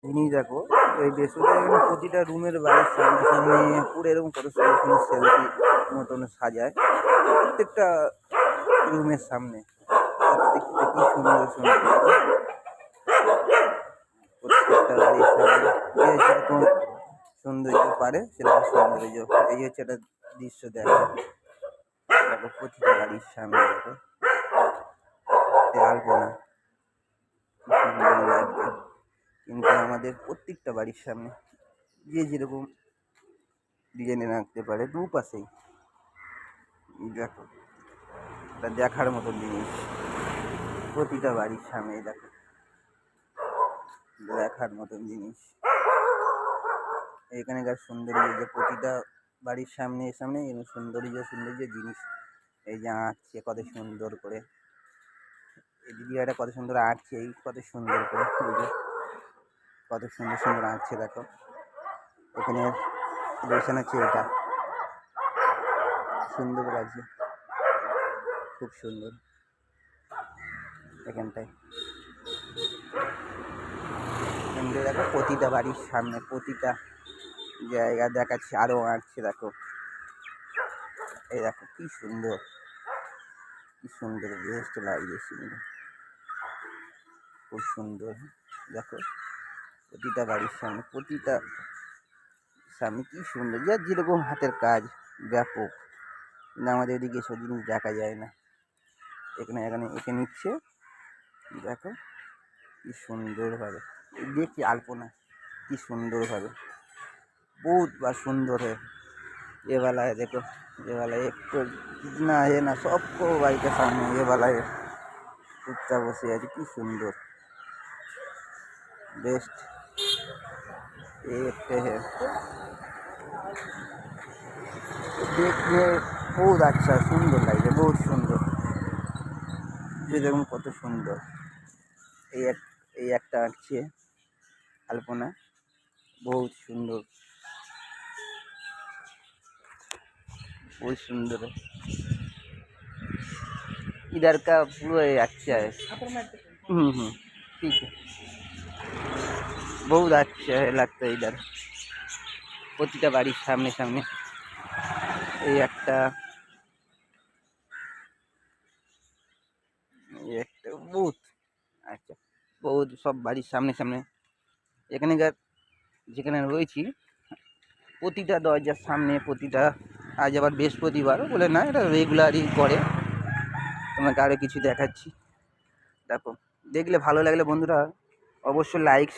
জিনিস দেখো, এই বেসরকারি প্রতিটা রুমের বাড়ির সামনে সামনে পুরো এরকম কত সুন্দর সুন্দর সেলফি মতন সাজায় প্রত্যেকটা রুমের সামনে। প্রত্যেকটা কি সুন্দর সুন্দর প্রত্যেকটা বাড়ির সামনে যে যেরকম সৌন্দর্য পারে সেরকম সৌন্দর্য। এই হচ্ছে একটা দৃশ্য দেখো, দেখো প্রতিটা বাড়ির সামনে দেখো আলপনা কি সুন্দর লাগবে। কিন্তু আমাদের প্রত্যেকটা বাড়ির সামনে যে যেরকম ডিজাইনে রাখতে পারে দুপাশেই দেখো, এটা দেখার মতো জিনিস। প্রতিটা বাড়ির সামনে দেখো, দেখার মতন জিনিস। এখানকার সৌন্দর্য যে প্রতিটা বাড়ির সামনে সামনে সৌন্দর্য সৌন্দর্য জিনিস এই যে আঁকছে কত সুন্দর করে, এই দিদিটা কত সুন্দর আঁকছে, এই কত সুন্দর করে এই যে কত সুন্দর সুন্দর আঁকছে দেখো। এখানে রিলেশন হচ্ছে এটা, সুন্দর লাগছে, খুব সুন্দর। এখানটায় দেখো প্রতিটা বাড়ির সামনে প্রতিটা জায়গা দেখাচ্ছে, আরো আঁকছে দেখো। এই দেখো কি সুন্দর, কি সুন্দর বেস্ট লাগছে, সুন্দর, খুব সুন্দর। দেখো প্রতিটা বাড়ির সামনে প্রতিটা সামনে কি সুন্দর, যার যেরকম হাতের কাজ ব্যাপক। কিন্তু আমাদের এদিকে এসব জিনিস দেখা যায় না। এখানে এখানে এঁকে নিচ্ছে দেখো কি সুন্দরভাবে দেখছি আলপনা, কি সুন্দরভাবে বহুত বা সুন্দর है। ये वाला है देखो, ये वाला एक तो जितना है ना सबको बाई के सामने ये वाला है चुपचाप बसे আছে কি সুন্দর बेस्ट। ये एक है देखने बहुत अच्छा সুন্দর লাগছে, বহুত সুন্দর। যে দেখুন কত সুন্দর, এই একটা আঁকছে আলপনা, बहुत सुंदर, बहुत सुंदर है। इधर का पूरा अच्छा है। ठीक है, बहुत अच्छा है लगता है इधर। প্রতিটা বাড়ির সামনে সামনে এই একটা বহুত আচ্ছা, বহুত সব বাড়ির সামনে সামনে এখানকার যেখানে রয়েছি প্রতিটা দরজার সামনে প্রতিটা, আজ আবার বৃহস্পতিবার বলে না, এটা রেগুলারই করে। তোমাকে আরও কিছু দেখাচ্ছি দেখো, দেখলে ভালো লাগলে বন্ধুরা অবশ্যই লাইক